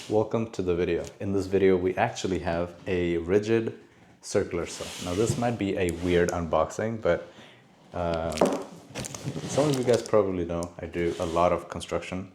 Welcome to the video. In this video, we actually have a rigid circular saw. Now this might be a weird unboxing, but some of you guys probably know I do a lot of construction,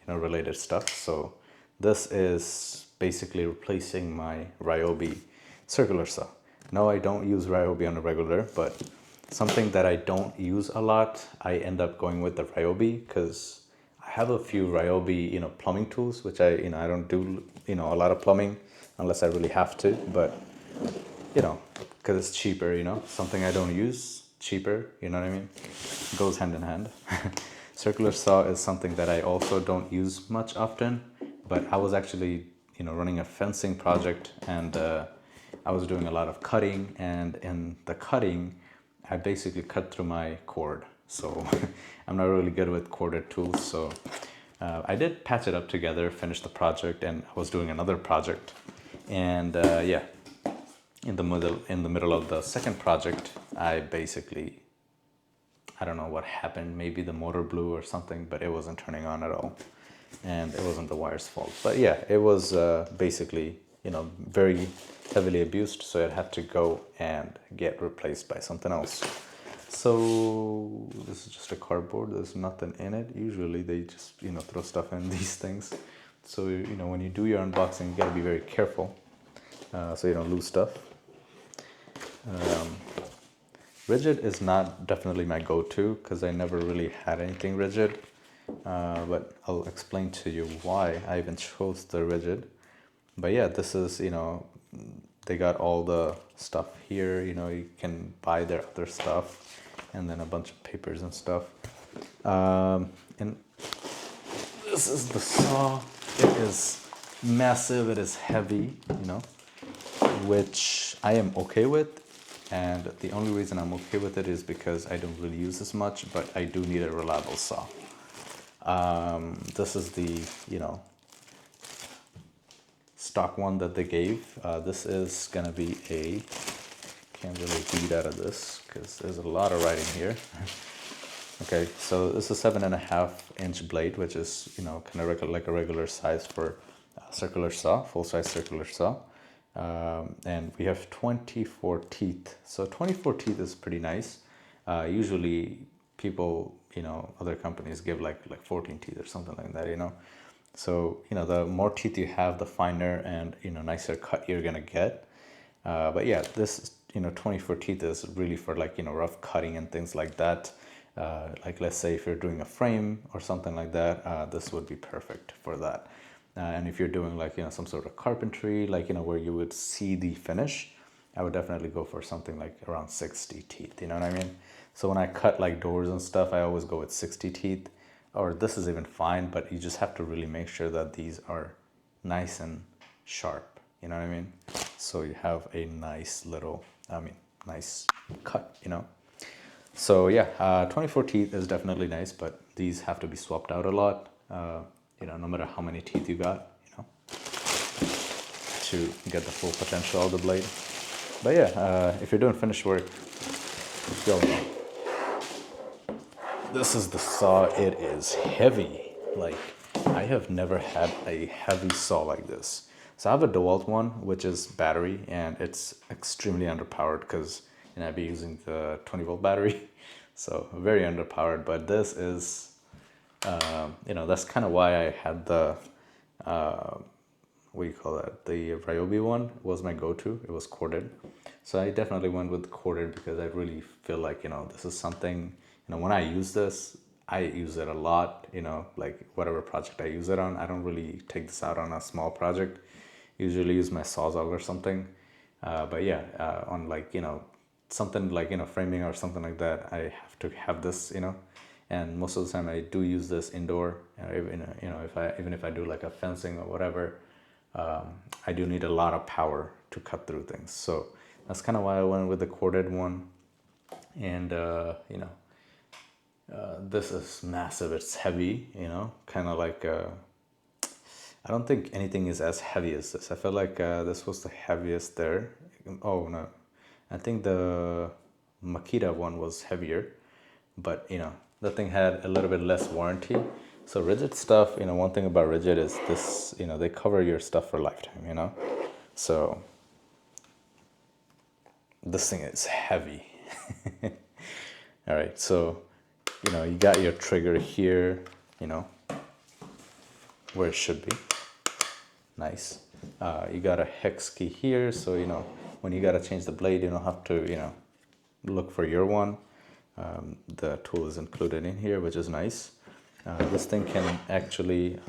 related stuff. So this is basically replacing my Ryobi circular saw. No, I don't use Ryobi on a regular, but something that I don't use a lot, I end up going with the Ryobi because I have a few Ryobi, plumbing tools, which I don't do, a lot of plumbing unless I really have to, but, because it's cheaper, something I don't use, cheaper, you know what I mean? Goes hand in hand. Circular saw is something that I also don't use much often, but I was actually, running a fencing project and I was doing a lot of cutting, and in the cutting, I basically cut through my cord. So I'm not really good with corded tools. So I did patch it up together, finish the project, and I was doing another project. And yeah, in the middle of the second project, I don't know what happened. Maybe the motor blew or something, but it wasn't turning on at all. And it wasn't the wire's fault. But yeah, it was basically, very heavily abused. So it had to go and get replaced by something else. So this is just a cardboard. There's nothing in it. Usually they just, throw stuff in these things. So, when you do your unboxing, you gotta be very careful so you don't lose stuff. Rigid is not definitely my go-to because I never really had anything rigid. But I'll explain to you why I even chose the rigid. But yeah, this is, they got all the stuff here, you can buy their other stuff, and then a bunch of papers and stuff. And this is the saw. It is massive, it is heavy, which I am okay with. And the only reason I'm okay with it is because I don't really use this much, but I do need a reliable saw. This is the, stock one that they gave. This is gonna be can't really read out of this because there's a lot of writing here. Okay, so this is 7.5-inch blade, which is kind of like a regular size for circular saw, full-size circular saw. And we have 24 teeth. So 24 teeth is pretty nice. Usually people, other companies give like 14 teeth or something like that, So, the more teeth you have, the finer and, nicer cut you're gonna get. But yeah, this, 24 teeth is really for like, rough cutting and things like that. Like let's say if you're doing a frame or something like that, this would be perfect for that. And if you're doing like, some sort of carpentry, like, where you would see the finish, I would definitely go for something like around 60 teeth, you know what I mean? So when I cut like doors and stuff, I always go with 60 teeth. Or this is even fine, but you just have to really make sure that these are nice and sharp, you know what I mean? So you have a nice little, nice cut, So yeah, 24 teeth is definitely nice, but these have to be swapped out a lot, no matter how many teeth you got, to get the full potential of the blade. But yeah, if you're doing finished work, let's go. This is the saw. It is heavy. Like, I have never had a heavy saw like this. So I have a DeWalt one, which is battery, and it's extremely underpowered because I'd be using the 20-volt battery. So very underpowered, but this is, that's kind of why I had the, what do you call that? The Ryobi one was my go-to. It was corded. So I definitely went with corded because I really feel like, this is something, when I use this, I use it a lot, like whatever project I use it on. I don't really take this out on a small project. Usually use my Sawzall or something. But yeah, on like, something like, framing or something like that, I have to have this, and most of the time I do use this indoor. Even if I do like a fencing or whatever, I do need a lot of power to cut through things. So that's kind of why I went with the corded one. And, this is massive. It's heavy, kind of like, I don't think anything is as heavy as this. I feel like this was the heaviest there. Oh no, I think the Makita one was heavier, but that thing had a little bit less warranty. So rigid stuff, you know, one thing about rigid is this, you know, they cover your stuff for a lifetime, you know. So this thing is heavy. All right, so, you know, you got your trigger here, you know, where it should be. Nice. You got a hex key here, so, you know, when you got to change the blade, you don't have to, you know, look for your one. The tool is included in here, which is nice. This thing can actually,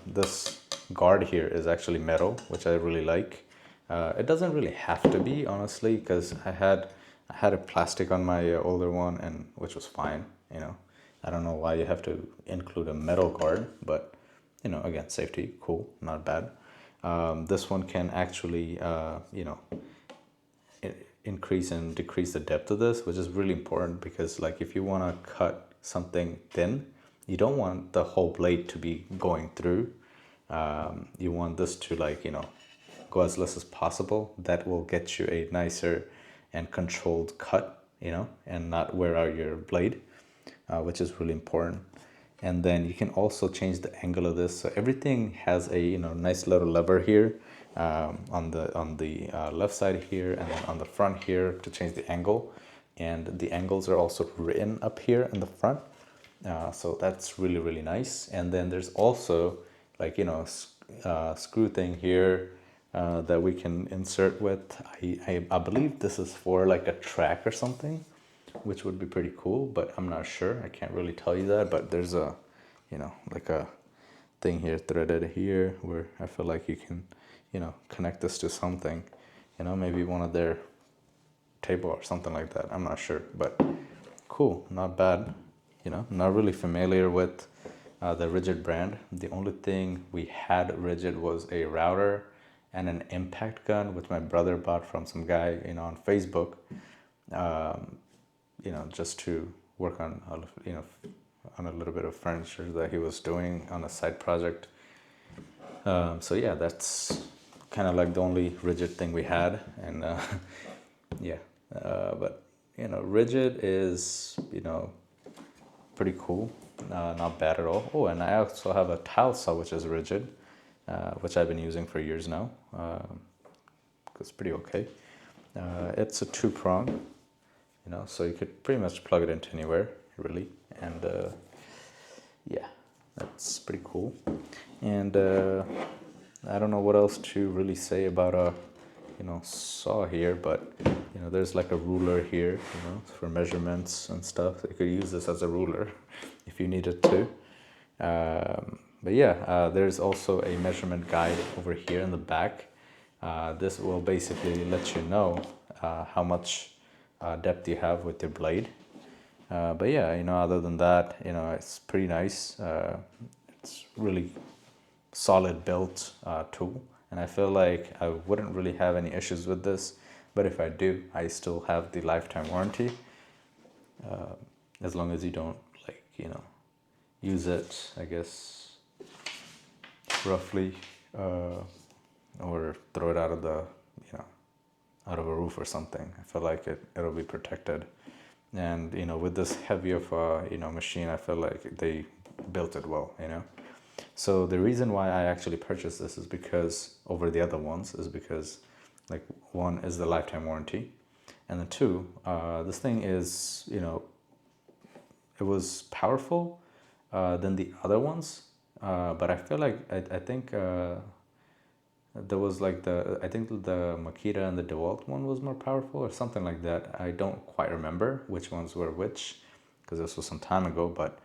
this guard here is actually metal, which I really like. It doesn't really have to be, honestly, because I had a plastic on my older one, and which was fine, you know. I don't know why you have to include a metal guard, but, you know, again, safety, cool, not bad. This one can actually, you know, increase and decrease the depth of this, which is really important because, like, if you want to cut something thin, you don't want the whole blade to be going through. You want this to, like, you know, go as less as possible. That will get you a nicer and controlled cut, you know, and not wear out your blade, which is really important. And then you can also change the angle of this. So everything has a, you know, nice little lever here on the left side here, and then on the front here to change the angle. And the angles are also written up here in the front. So that's really, really nice. And then there's also, like, you know, screw thing here that we can insert with. I believe this is for like a track or something, which would be pretty cool, but I'm not sure. I can't really tell you that, but there's a, you know, like a thing here threaded here where I feel like you can, you know, connect this to something, you know, maybe one of their table or something like that. I'm not sure, but cool, not bad. You know, not really familiar with the RIDGID brand. The only thing we had RIDGID was a router and an impact gun, which my brother bought from some guy, you know, on Facebook, you know, just to work on, you know, on a little bit of furniture that he was doing on a side project. So yeah, that's kind of like the only RIDGID thing we had, and yeah, but, you know, RIDGID is, you know, pretty cool, not bad at all. Oh, and I also have a tile saw, which is RIDGID, which I've been using for years now. It's pretty okay. It's a 2-prong, you know, so you could pretty much plug it into anywhere, really. And yeah, that's pretty cool. And I don't know what else to really say about a, you know, saw here, but, you know, there's like a ruler here, you know, for measurements and stuff. So you could use this as a ruler if you needed to. But yeah, there's also a measurement guide over here in the back. This will basically let you know how much depth you have with your blade. But yeah, you know, other than that, you know, it's pretty nice. It's really solid built tool, and I feel like I wouldn't really have any issues with this, but if I do, I still have the lifetime warranty, as long as you don't, like, you know, use it, I guess, roughly, or throw it out of the, you know, out of a roof or something. I feel like it'll be protected. And, you know, with this heavy of a, you know, machine, I feel like they built it well, you know. So the reason why I actually purchased this is because, over the other ones, is because, like, one is the lifetime warranty, and then two, this thing is, you know, it was powerful than the other ones, but I feel like I think there was like I think the Makita and the DeWalt one was more powerful or something like that. I don't quite remember which ones were which, because this was some time ago, but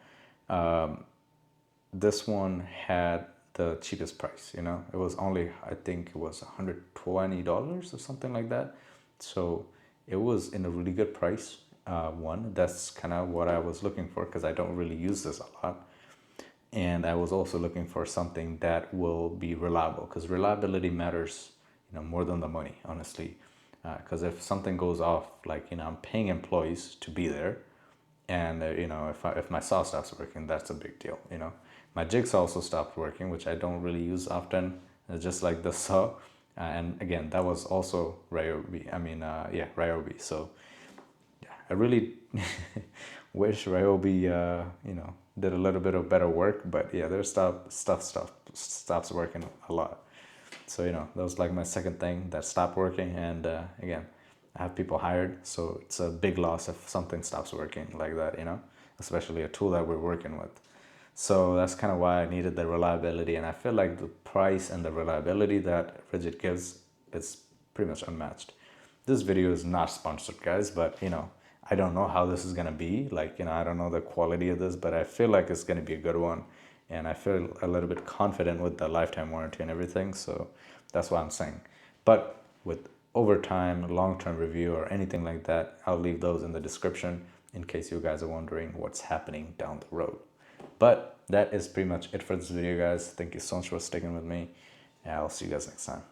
this one had the cheapest price, you know. It was only, I think it was $120 or something like that. So it was in a really good price. One, that's kind of what I was looking for, because I don't really use this a lot. And I was also looking for something that will be reliable, because reliability matters, you know, more than the money, honestly. Because if something goes off, like, you know, I'm paying employees to be there, and you know, if my saw stops working, that's a big deal, you know. My jigsaw also stopped working, which I don't really use often. It's just like the saw, and again, that was also Ryobi. I mean, yeah, Ryobi. So yeah, I really wish Ryobi, you know, did a little bit of better work, but yeah, their stuff stops working a lot. So, you know, that was like my second thing that stopped working. And again, I have people hired, so it's a big loss if something stops working like that, you know, especially a tool that we're working with. So that's kind of why I needed the reliability, and I feel like the price and the reliability that RIDGID gives is pretty much unmatched. This video is not sponsored, guys, but you know, I don't know how this is gonna be. Like, you know, I don't know the quality of this, but I feel like it's gonna be a good one, and I feel a little bit confident with the lifetime warranty and everything. So that's what I'm saying. But with overtime, long-term review, or anything like that, I'll leave those in the description in case you guys are wondering what's happening down the road. But that is pretty much it for this video, guys. Thank you so much for sticking with me, and I'll see you guys next time.